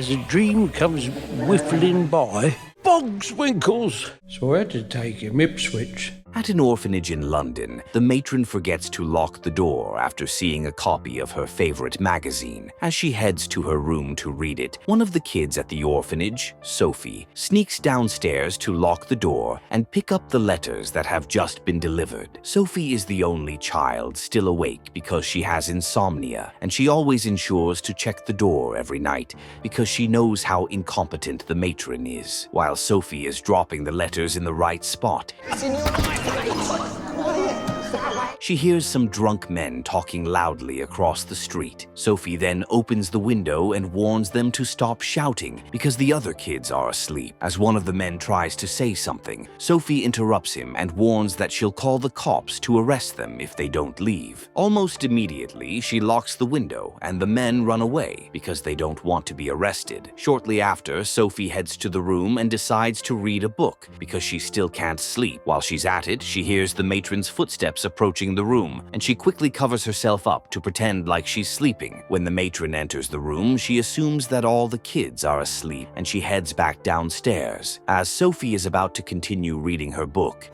as a dream comes whiffling by. Bogswinkles! So I had to take him Ipswich. At an orphanage in London, the matron forgets to lock the door after seeing a copy of her favorite magazine. As she heads to her room to read it, one of the kids at the orphanage, Sophie, sneaks downstairs to lock the door and pick up the letters that have just been delivered. Sophie is the only child still awake because she has insomnia, and she always ensures to check the door every night because she knows how incompetent the matron is. While Sophie is dropping the letters in the right spot, she hears some drunk men talking loudly across the street. Sophie then opens the window and warns them to stop shouting because the other kids are asleep. As one of the men tries to say something, Sophie interrupts him and warns that she'll call the cops to arrest them if they don't leave. Almost immediately, she locks the window and the men run away because they don't want to be arrested. Shortly after, Sophie heads to the room and decides to read a book because she still can't sleep. While she's at it, she hears the matron's footsteps approaching the room, and she quickly covers herself up to pretend like she's sleeping. When the matron enters the room, she assumes that all the kids are asleep, and she heads back downstairs. As Sophie is about to continue reading her book,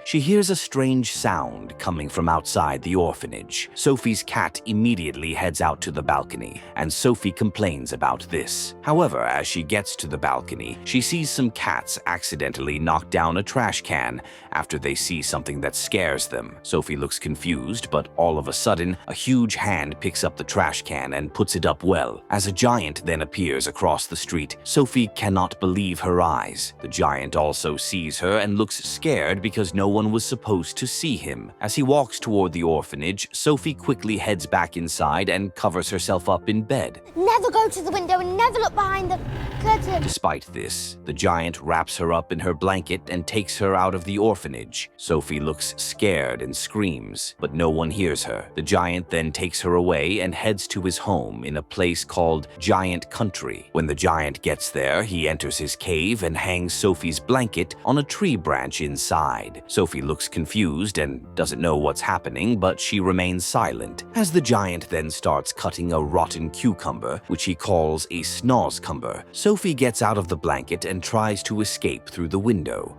she hears a strange sound coming from outside the orphanage. Sophie's cat immediately heads out to the balcony, and Sophie complains about this. However, as she gets to the balcony, she sees some cats accidentally knock down a trash can after they see something that scares them. Sophie looks confused, but all of a sudden, a huge hand picks up the trash can and puts it up well. As a giant then appears across the street, Sophie cannot believe her eyes. The giant also sees her and looks scared because no one was supposed to see him. As he walks toward the orphanage, Sophie quickly heads back inside and covers herself up in bed. Never go to the window and never look behind the curtain. Despite this, the giant wraps her up in her blanket and takes her out of the orphanage. Sophie looks scared and screams, but no one hears her. The giant then takes her away and heads to his home in a place called Giant Country. When the giant gets there, he enters his cave and hangs Sophie's blanket on a tree branch inside. Sophie looks confused and doesn't know what's happening, but she remains silent. As the giant then starts cutting a rotten cucumber, which he calls a snozzcumber, Sophie gets out of the blanket and tries to escape through the window.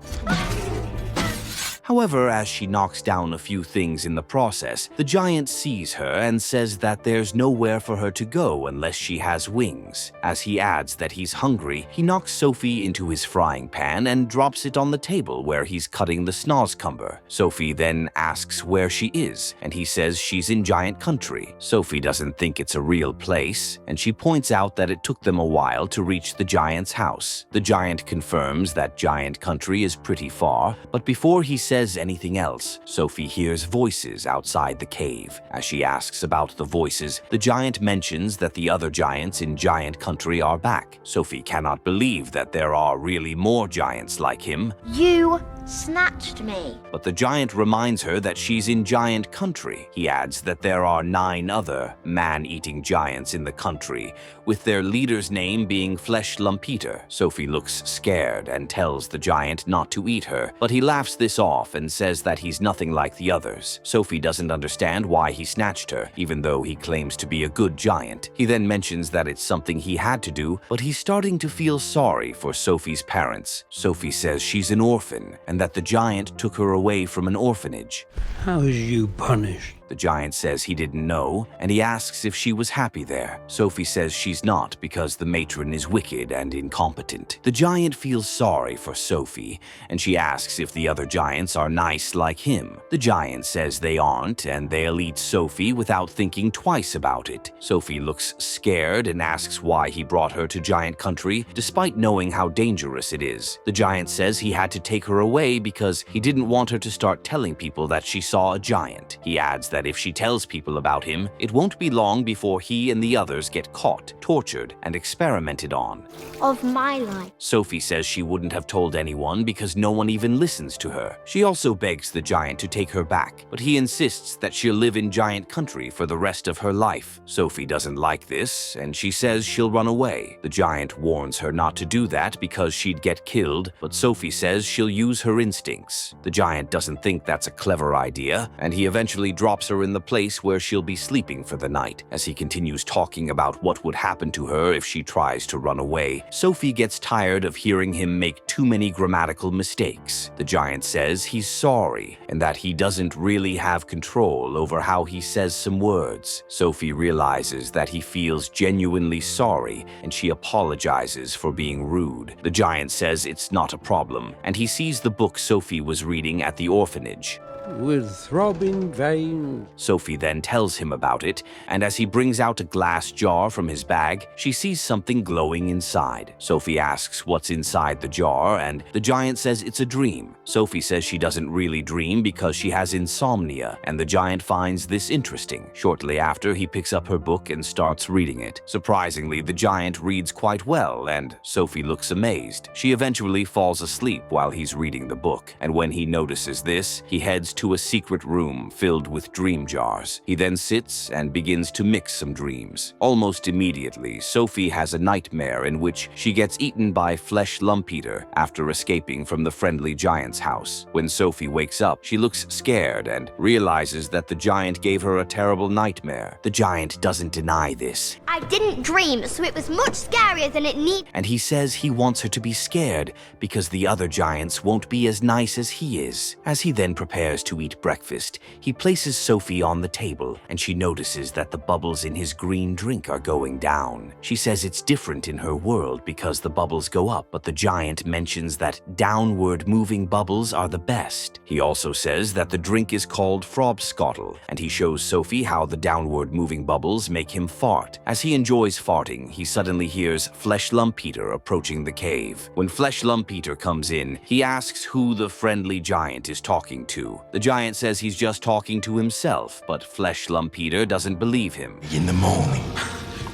However, as she knocks down a few things in the process, the giant sees her and says that there's nowhere for her to go unless she has wings. As he adds that he's hungry, he knocks Sophie into his frying pan and drops it on the table where he's cutting the snozzcumber. Sophie then asks where she is, and he says she's in Giant Country. Sophie doesn't think it's a real place, and she points out that it took them a while to reach the giant's house. The giant confirms that Giant Country is pretty far, but before he says anything else, Sophie hears voices outside the cave. As she asks about the voices, the giant mentions that the other giants in Giant Country are back. Sophie cannot believe that there are really more giants like him. You snatched me. But the giant reminds her that she's in Giant Country. He adds that there are 9 other man-eating giants in the country, with their leader's name being Flesh Lumpeter. Sophie looks scared and tells the giant not to eat her, but he laughs this off and says that he's nothing like the others. Sophie doesn't understand why he snatched her, even though he claims to be a good giant. He then mentions that it's something he had to do, but he's starting to feel sorry for Sophie's parents. Sophie says she's an orphan, and that the giant took her away from an orphanage. How is you punished? The giant says he didn't know, and he asks if she was happy there. Sophie says she's not because the matron is wicked and incompetent. The giant feels sorry for Sophie, and she asks if the other giants are nice like him. The giant says they aren't, and they'll eat Sophie without thinking twice about it. Sophie looks scared and asks why he brought her to Giant Country, despite knowing how dangerous it is. The giant says he had to take her away because he didn't want her to start telling people that she saw a giant. He adds that if she tells people about him, it won't be long before he and the others get caught, tortured, and experimented on. Of my life. Sophie says she wouldn't have told anyone because no one even listens to her. She also begs the giant to take her back, but he insists that she'll live in Giant Country for the rest of her life. Sophie doesn't like this, and she says she'll run away. The giant warns her not to do that because she'd get killed, but Sophie says she'll use her instincts. The giant doesn't think that's a clever idea, and he eventually drops her her in the place where she'll be sleeping for the night. As he continues talking about what would happen to her if she tries to run away, Sophie gets tired of hearing him make too many grammatical mistakes. The giant says he's sorry and that he doesn't really have control over how he says some words. Sophie realizes that he feels genuinely sorry and she apologizes for being rude. The giant says it's not a problem, and he sees the book Sophie was reading at the orphanage. With throbbing veins. Sophie then tells him about it, and as he brings out a glass jar from his bag, she sees something glowing inside. Sophie asks what's inside the jar, and the giant says it's a dream. Sophie says she doesn't really dream because she has insomnia, and the giant finds this interesting. Shortly after, he picks up her book and starts reading it. Surprisingly, the giant reads quite well, and Sophie looks amazed. She eventually falls asleep while he's reading the book, and when he notices this, he heads to a secret room filled with dream jars. He then sits and begins to mix some dreams. Almost immediately, Sophie has a nightmare in which she gets eaten by Flesh Lumpeter after escaping from the friendly giant's house. When Sophie wakes up, she looks scared and realizes that the giant gave her a terrible nightmare. The giant doesn't deny this. I didn't dream, so it was much scarier than it needed. And he says he wants her to be scared because the other giants won't be as nice as he is. As he then prepares to eat breakfast, he places Sophie on the table, and she notices that the bubbles in his green drink are going down. She says it's different in her world because the bubbles go up, but the giant mentions that downward moving bubbles are the best. He also says that the drink is called Frobskottel, and he shows Sophie how the downward moving bubbles make him fart. As he enjoys farting, he suddenly hears Flesh Lumpeter approaching the cave. When Flesh Lumpeter comes in, he asks who the friendly giant is talking to. The giant says he's just talking to himself, but Flesh Lumpeter doesn't believe him. In the morning.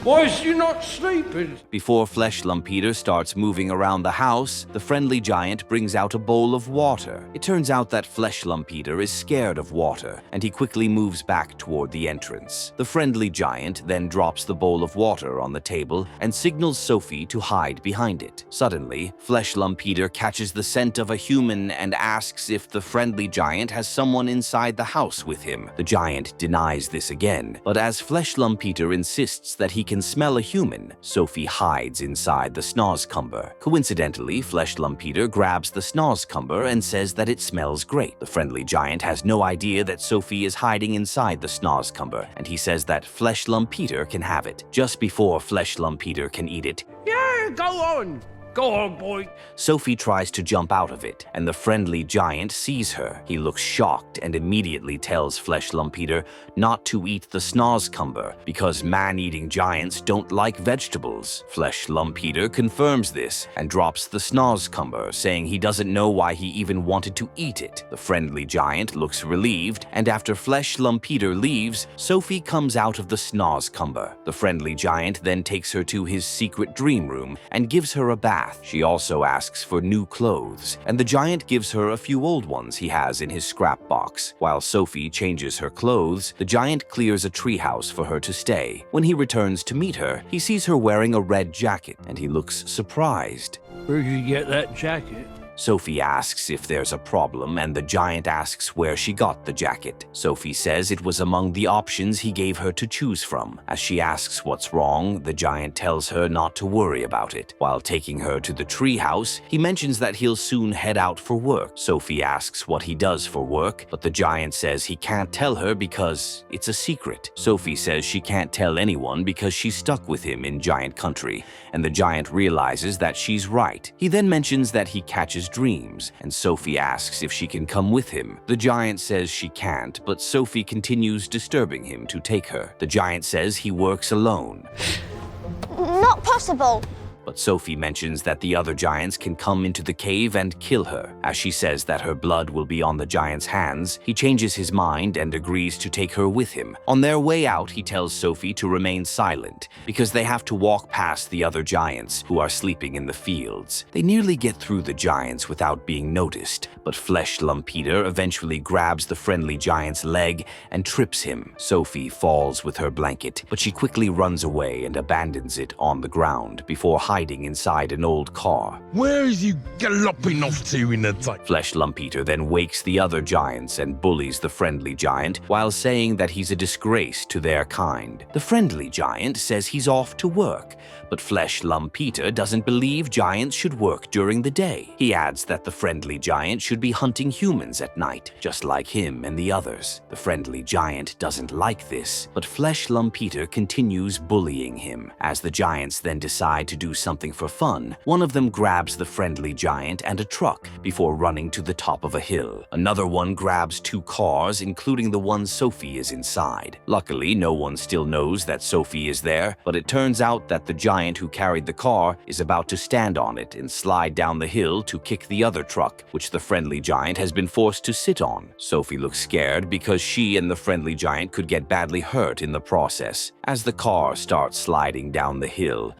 Why is you not sleeping? Before Flesh Lumpeter starts moving around the house, the friendly giant brings out a bowl of water. It turns out that Flesh Lumpeter is scared of water, and he quickly moves back toward the entrance. The friendly giant then drops the bowl of water on the table and signals Sophie to hide behind it. Suddenly, Flesh Lumpeter catches the scent of a human and asks if the friendly giant has someone inside the house with him. The giant denies this again, but as Flesh Lumpeter insists that he can smell a human, Sophie hides inside the snozzcumber. Coincidentally, Flesh Lumpeter grabs the snozzcumber and says that it smells great. The friendly giant has no idea that Sophie is hiding inside the snozzcumber, and he says that Flesh Lumpeter can have it. Just before Flesh Lumpeter can eat it, Yeah, go on. Go on, boy. Sophie tries to jump out of it, and the friendly giant sees her. He looks shocked and immediately tells Flesh Lumpeter not to eat the snozzcumber because man-eating giants don't like vegetables. Flesh Lumpeter confirms this and drops the snozzcumber, saying he doesn't know why he even wanted to eat it. The friendly giant looks relieved, and after Flesh Lumpeter leaves, Sophie comes out of the snozzcumber. The friendly giant then takes her to his secret dream room and gives her a bath. She also asks for new clothes, and the giant gives her a few old ones he has in his scrap box. While Sophie changes her clothes, the giant clears a treehouse for her to stay. When he returns to meet her, he sees her wearing a red jacket, and he looks surprised. Where'd you get that jacket? Sophie asks if there's a problem, and the giant asks where she got the jacket. Sophie says it was among the options he gave her to choose from. As she asks what's wrong, the giant tells her not to worry about it. While taking her to the treehouse, he mentions that he'll soon head out for work. Sophie asks what he does for work, but the giant says he can't tell her because it's a secret. Sophie says she can't tell anyone because she's stuck with him in giant country, and the giant realizes that she's right. He then mentions that he catches dreams, and Sophie asks if she can come with him. The giant says she can't, but Sophie continues disturbing him to take her. The giant says he works alone. Not possible. But Sophie mentions that the other giants can come into the cave and kill her. As she says that her blood will be on the giant's hands, he changes his mind and agrees to take her with him. On their way out, he tells Sophie to remain silent because they have to walk past the other giants who are sleeping in the fields. They nearly get through the giants without being noticed, but Flesh Lumpeter eventually grabs the friendly giant's leg and trips him. Sophie falls with her blanket, but she quickly runs away and abandons it on the ground before hiding hiding inside an old car. Where is you galloping off to in the time? Flesh Lump Eater then wakes the other giants and bullies the friendly giant while saying that he's a disgrace to their kind. The friendly giant says he's off to work, but Flesh Lump Eater doesn't believe giants should work during the day. He adds that the friendly giant should be hunting humans at night, just like him and the others. The friendly giant doesn't like this, but Flesh Lump Eater continues bullying him. As the giants then decide to do something for fun, one of them grabs the friendly giant and a truck before running to the top of a hill. Another one grabs 2 cars, including the one Sophie is inside. Luckily, no one still knows that Sophie is there, but it turns out that the giant who carried the car is about to stand on it and slide down the hill to kick the other truck, which the friendly giant has been forced to sit on. Sophie looks scared because she and the friendly giant could get badly hurt in the process. As the car starts sliding down the hill,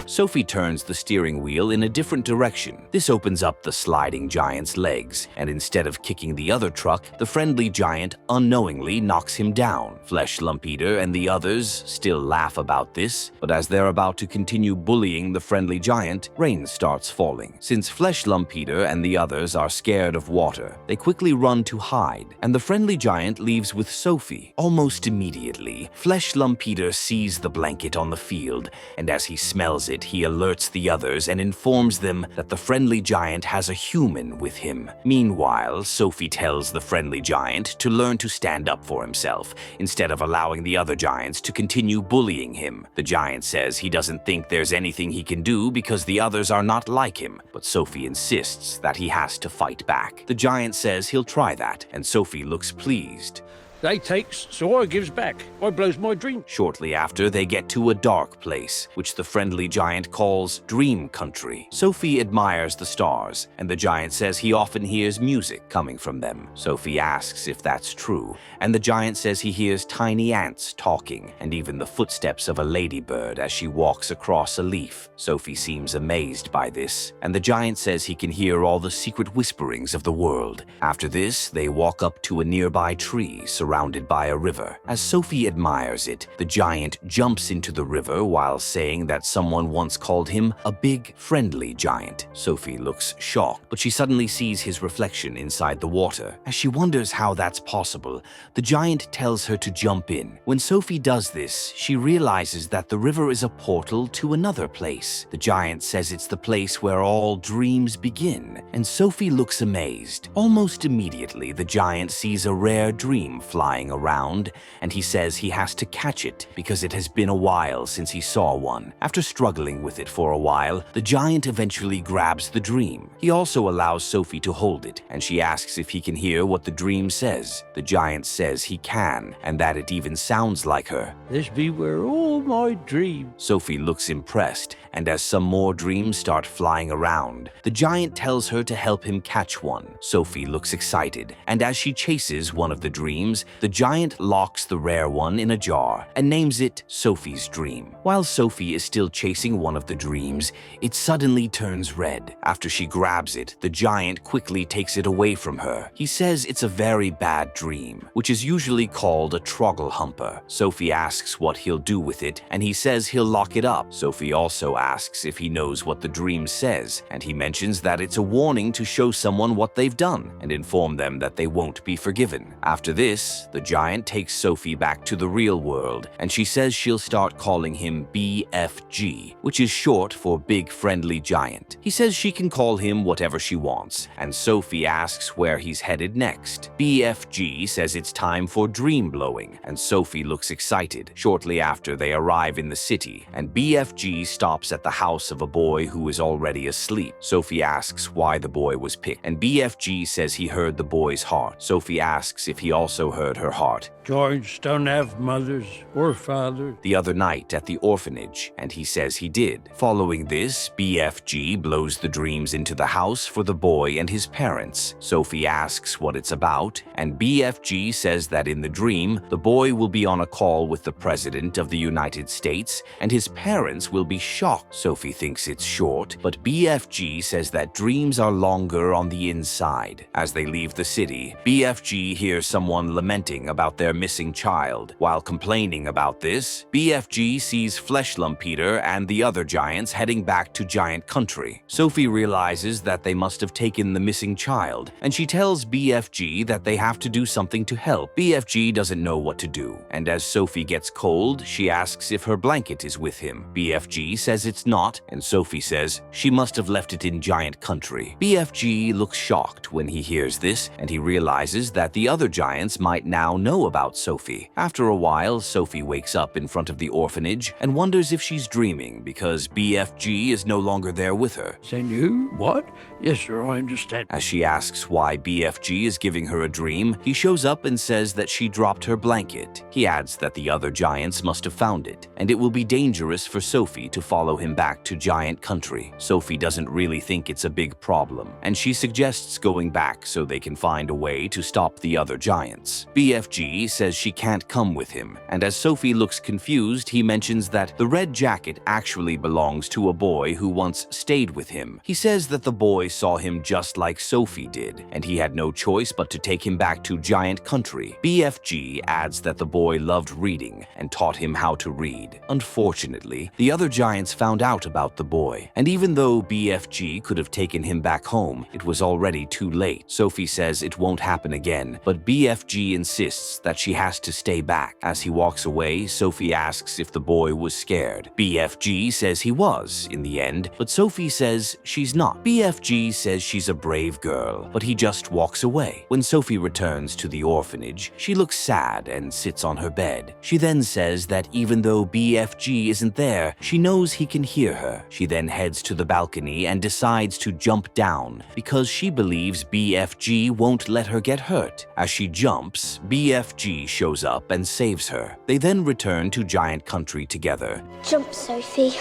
Sophie turns the steering wheel in a different direction. This opens up the sliding giant's legs, and instead of kicking the other truck, the friendly giant unknowingly knocks him down. Flesh Lump Eater and the others still laugh about this, but as they're about to continue bullying the friendly giant, rain starts falling. Since Flesh Lump Eater and the others are scared of water, they quickly run to hide, and the friendly giant leaves with Sophie. Almost immediately, Flesh Lump Eater sees the blanket on the field, and as he smells it, he alerts the others and informs them that the friendly giant has a human with him. Meanwhile, Sophie tells the friendly giant to learn to stand up for himself, instead of allowing the other giants to continue bullying him. The giant says he doesn't think there's anything he can do because the others are not like him, but Sophie insists that he has to fight back. The giant says he'll try that, and Sophie looks pleased. They takes, so I gives back. I blows my dream. Shortly after, they get to a dark place, which the friendly giant calls Dream Country. Sophie admires the stars, and the giant says he often hears music coming from them. Sophie asks if that's true, and the giant says he hears tiny ants talking, and even the footsteps of a ladybird as she walks across a leaf. Sophie seems amazed by this, and the giant says he can hear all the secret whisperings of the world. After this, they walk up to a nearby tree surrounded by a river. As Sophie admires it, the giant jumps into the river while saying that someone once called him a big, friendly giant. Sophie looks shocked, but she suddenly sees his reflection inside the water. As she wonders how that's possible, the giant tells her to jump in. When Sophie does this, she realizes that the river is a portal to another place. The giant says it's the place where all dreams begin, and Sophie looks amazed. Almost immediately, the giant sees a rare dream flying around, and he says he has to catch it because it has been a while since he saw one. After struggling with it for a while, the giant eventually grabs the dream. He also allows Sophie to hold it, and she asks if he can hear what the dream says. The giant says he can, and that it even sounds like her. This be where all my dreams. Sophie looks impressed, and as some more dreams start flying around, the giant tells her to help him catch one. Sophie looks excited, and as she chases one of the dreams, the giant locks the rare one in a jar and names it Sophie's Dream. While Sophie is still chasing one of the dreams, it suddenly turns red. After she grabs it, the giant quickly takes it away from her. He says it's a very bad dream, which is usually called a trogglehumper. Sophie asks what he'll do with it, and he says he'll lock it up. Sophie also asks if he knows what the dream says, and he mentions that it's a warning to show someone what they've done and inform them that they won't be forgiven. After this, the giant takes Sophie back to the real world, and she says she'll start calling him BFG, which is short for Big Friendly Giant. He says she can call him whatever she wants, and Sophie asks where he's headed next. BFG says it's time for dream blowing, and Sophie looks excited. Shortly after, they arrive in the city, and BFG stops at the house of a boy who is already asleep. Sophie asks why the boy was picked, and BFG says he heard the boy's heart. Sophie asks if he also heard her heart. Giants don't have mothers or fathers. The other night at the orphanage, and he says he did. Following this, BFG blows the dreams into the house for the boy and his parents. Sophie asks what it's about, and BFG says that in the dream, the boy will be on a call with the President of the United States, and his parents will be shocked. Sophie thinks it's short, but BFG says that dreams are longer on the inside. As they leave the city, BFG hears someone lament lamenting about their missing child. While complaining about this, BFG sees Flesh Peter and the other giants heading back to Giant Country. Sophie realizes that they must have taken the missing child, and she tells BFG that they have to do something to help. BFG doesn't know what to do, and as Sophie gets cold, she asks if her blanket is with him. BFG says it's not, and Sophie says she must have left it in Giant Country. BFG looks shocked when he hears this, and he realizes that the other giants might now know about Sophie. After a while, Sophie wakes up in front of the orphanage and wonders if she's dreaming because BFG is no longer there with her. Then you? What? Yes, sir, I understand. As she asks why BFG is giving her a dream, he shows up and says that she dropped her blanket. He adds that the other giants must have found it, and it will be dangerous for Sophie to follow him back to Giant Country. Sophie doesn't really think it's a big problem, and she suggests going back so they can find a way to stop the other giants. BFG says she can't come with him, and as Sophie looks confused, he mentions that the red jacket actually belongs to a boy who once stayed with him. He says that the boy saw him just like Sophie did, and he had no choice but to take him back to Giant Country. BFG adds that the boy loved reading and taught him how to read. Unfortunately, the other giants found out about the boy, and even though BFG could have taken him back home, it was already too late. Sophie says it won't happen again, but BFG insists that she has to stay back. As he walks away, Sophie asks if the boy was scared. BFG says he was, in the end, but Sophie says she's not. BFG says she's a brave girl, but he just walks away. When Sophie returns to the orphanage, she looks sad and sits on her bed. She then says that even though BFG isn't there, she knows he can hear her. She then heads to the balcony and decides to jump down because she believes BFG won't let her get hurt. As she jumps, BFG shows up and saves her. They then return to Giant Country together. Jump, Sophie.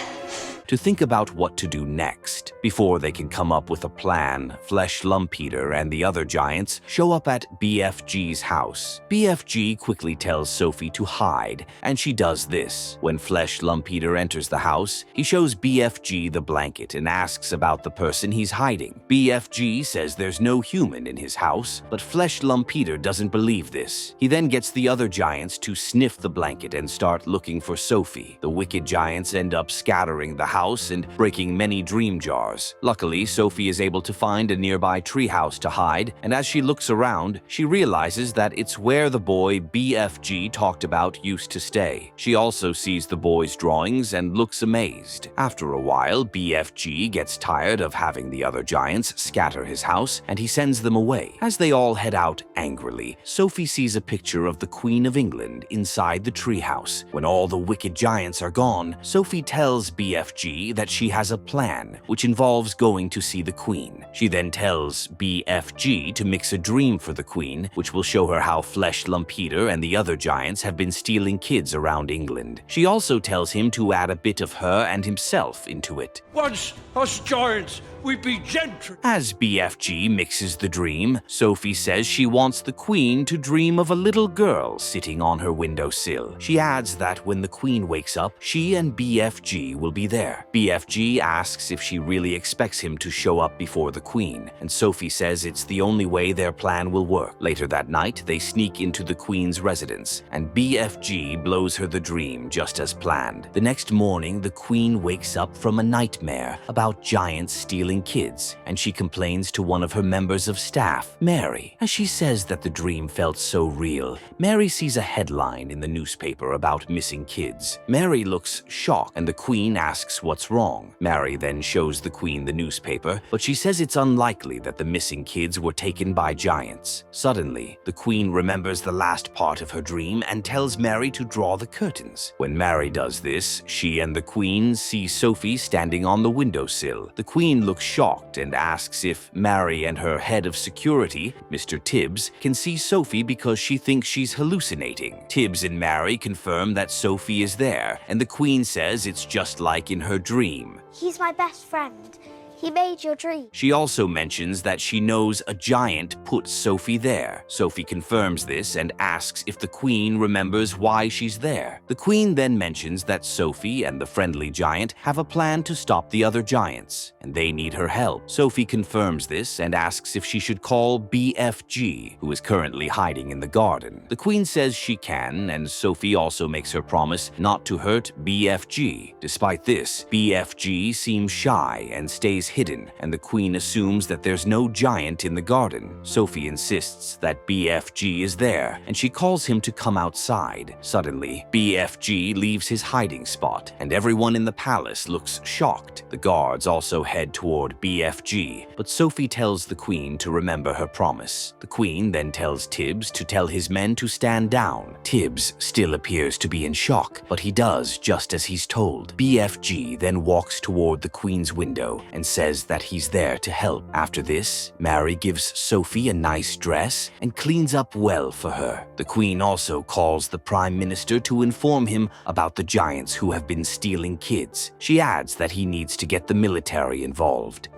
To think about what to do next. Before they can come up with a plan, Flesh Peter and the other giants show up at BFG's house. BFG quickly tells Sophie to hide, and she does this. When Flesh Peter enters the house, he shows BFG the blanket and asks about the person he's hiding. BFG says there's no human in his house, but Flesh Peter doesn't believe this. He then gets the other giants to sniff the blanket and start looking for Sophie. The wicked giants end up scattering the house and breaking many dream jars. Luckily, Sophie is able to find a nearby treehouse to hide, and as she looks around, she realizes that it's where the boy BFG talked about used to stay. She also sees the boy's drawings and looks amazed. After a while, BFG gets tired of having the other giants scatter his house, and he sends them away. As they all head out angrily, Sophie sees a picture of the Queen of England inside the treehouse. When all the wicked giants are gone, Sophie tells BFG that she has a plan, which involves going to see the Queen. She then tells BFG to mix a dream for the Queen, which will show her how Flesh Peter and the other giants have been stealing kids around England. She also tells him to add a bit of her and himself into it. Once us giants, we be gentry. As BFG mixes the dream, Sophie says she wants the Queen to dream of a little girl sitting on her windowsill. She adds that when the Queen wakes up, she and BFG will be there. BFG asks if she really expects him to show up before the Queen, and Sophie says it's the only way their plan will work. Later that night, they sneak into the Queen's residence, and BFG blows her the dream just as planned. The next morning, the Queen wakes up from a nightmare about giants stealing kids, and she complains to one of her members of staff, Mary. As she says that the dream felt so real, Mary sees a headline in the newspaper about missing kids. Mary looks shocked, and the Queen asks what's wrong. Mary then shows the Queen the newspaper, but she says it's unlikely that the missing kids were taken by giants. Suddenly, the Queen remembers the last part of her dream and tells Mary to draw the curtains. When Mary does this, she and the Queen see Sophie standing on the windowsill. The Queen looks shocked and asks if Mary and her head of security, Mr. Tibbs, can see Sophie because she thinks she's hallucinating. Tibbs and Mary confirm that Sophie is there, and the Queen says it's just like in her dream. He's my best friend. He made your dream. She also mentions that she knows a giant put Sophie there. Sophie confirms this and asks if the queen remembers why she's there. The queen then mentions that Sophie and the friendly giant have a plan to stop the other giants, and they need her help. Sophie confirms this and asks if she should call BFG, who is currently hiding in the garden. The queen says she can, and Sophie also makes her promise not to hurt BFG. Despite this, BFG seems shy and stays hidden, and the queen assumes that there's no giant in the garden. Sophie insists that BFG is there, and she calls him to come outside. Suddenly, BFG leaves his hiding spot, and everyone in the palace looks shocked. The guards also head toward BFG, but Sophie tells the queen to remember her promise. The queen then tells Tibbs to tell his men to stand down. Tibbs still appears to be in shock, but he does just as he's told. BFG then walks toward the queen's window and says that he's there to help. After this, Mary gives Sophie a nice dress and cleans up well for her. The queen also calls the prime minister to inform him about the giants who have been stealing kids. She adds that he needs to get the military involved.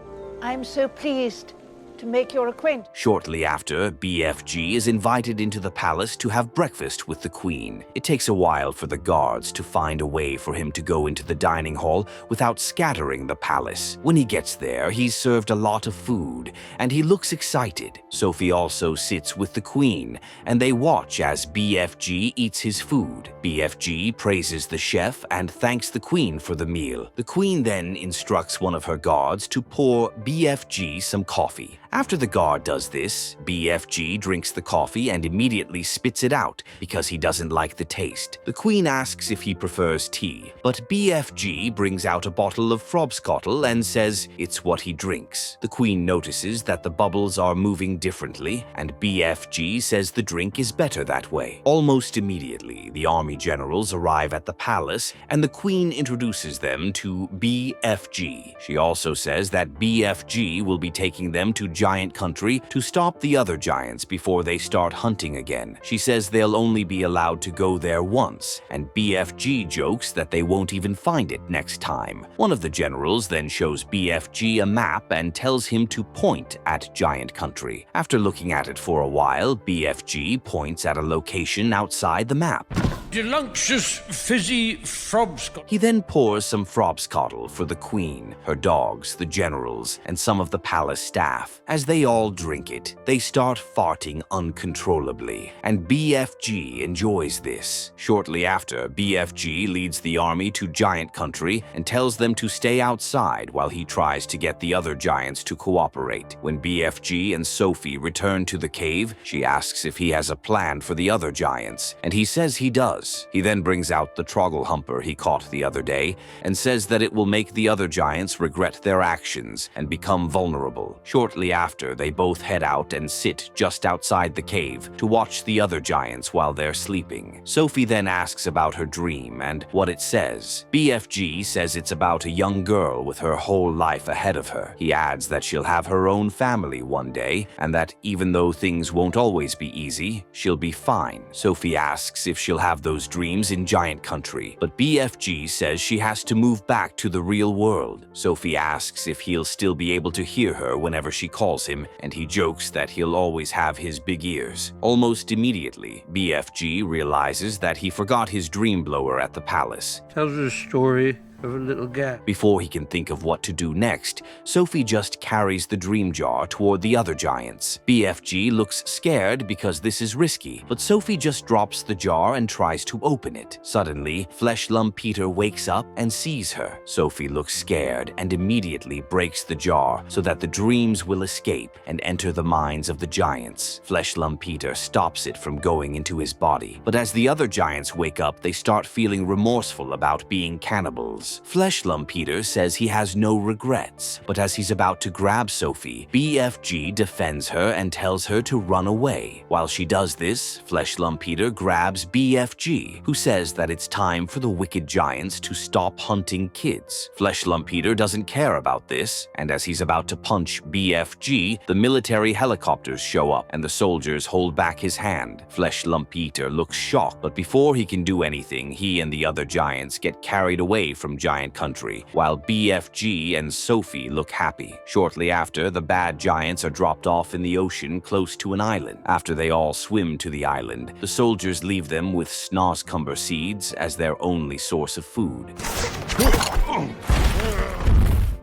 I'm so pleased to make your acquaintance. Shortly after, BFG is invited into the palace to have breakfast with the queen. It takes a while for the guards to find a way for him to go into the dining hall without scattering the palace. When he gets there, he's served a lot of food, and he looks excited. Sophie also sits with the queen, and they watch as BFG eats his food. BFG praises the chef and thanks the queen for the meal. The queen then instructs one of her guards to pour BFG some coffee. After the guard does this, BFG drinks the coffee and immediately spits it out because he doesn't like the taste. The queen asks if he prefers tea, but BFG brings out a bottle of Frobscottle and says it's what he drinks. The queen notices that the bubbles are moving differently, and BFG says the drink is better that way. Almost immediately, the army generals arrive at the palace, and the queen introduces them to BFG. She also says that BFG will be taking them to giant country to stop the other giants before they start hunting again. She says they'll only be allowed to go there once, and BFG jokes that they won't even find it next time. One of the generals then shows BFG a map and tells him to point at giant country. After looking at it for a while, BFG points at a location outside the map. Delunctious fizzy Frobscottle. He then pours some Frobscottle for the queen, her dogs, the generals, and some of the palace staff. As they all drink it, they start farting uncontrollably, and BFG enjoys this. Shortly after, BFG leads the army to giant country and tells them to stay outside while he tries to get the other giants to cooperate. When BFG and Sophie return to the cave, she asks if he has a plan for the other giants, and he says he does. He then brings out the Trogglehumper he caught the other day and says that it will make the other giants regret their actions and become vulnerable. Shortly after, they both head out and sit just outside the cave to watch the other giants while they're sleeping. Sophie then asks about her dream and what it says. BFG says it's about a young girl with her whole life ahead of her. He adds that she'll have her own family one day, and that even though things won't always be easy, she'll be fine. Sophie asks if she'll have those dreams in giant country, but BFG says she has to move back to the real world. Sophie asks if he'll still be able to hear her whenever she calls him, and he jokes that he'll always have his big ears. Almost immediately, BFG realizes that he forgot his dream blower at the palace. Tells a story of a little gap. Before he can think of what to do next, Sophie just carries the dream jar toward the other giants. BFG looks scared because this is risky, but Sophie just drops the jar and tries to open it. Suddenly, Flesh Lump Peter wakes up and sees her. Sophie looks scared and immediately breaks the jar so that the dreams will escape and enter the minds of the giants. Flesh Lump Peter stops it from going into his body, but as the other giants wake up, they start feeling remorseful about being cannibals. Flesh Lump Peter says he has no regrets, but as he's about to grab Sophie, BFG defends her and tells her to run away. While she does this, Flesh Lump Peter grabs BFG, who says that it's time for the wicked giants to stop hunting kids. Flesh Lump Peter doesn't care about this, and as he's about to punch BFG, the military helicopters show up and the soldiers hold back his hand. Flesh Lump Peter looks shocked, but before he can do anything, he and the other giants get carried away from giant country, while BFG and Sophie look happy. Shortly after, the bad giants are dropped off in the ocean close to an island. After they all swim to the island, the soldiers leave them with snoscumber seeds as their only source of food.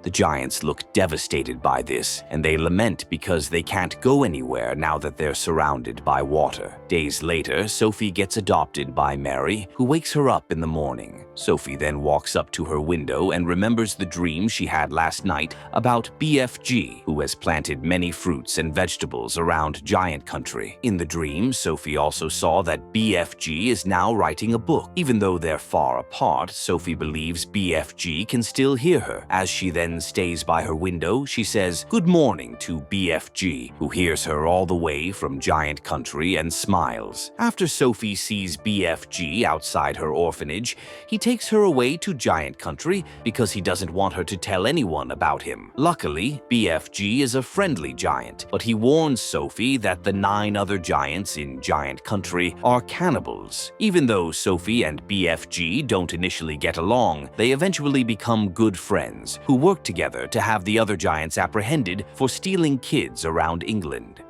The giants look devastated by this, and they lament because they can't go anywhere now that they're surrounded by water. Days later, Sophie gets adopted by Mary, who wakes her up in the morning. Sophie then walks up to her window and remembers the dream she had last night about BFG, who has planted many fruits and vegetables around giant country. In the dream, Sophie also saw that BFG is now writing a book. Even though they're far apart, Sophie believes BFG can still hear her. As she then stays by her window, she says good morning to BFG, who hears her all the way from giant country and smiles. After Sophie sees BFG outside her orphanage, he takes her away to giant country because he doesn't want her to tell anyone about him. Luckily, BFG is a friendly giant, but he warns Sophie that the 9 other giants in giant country are cannibals. Even though Sophie and BFG don't initially get along, they eventually become good friends who work together to have the other giants apprehended for stealing kids around England.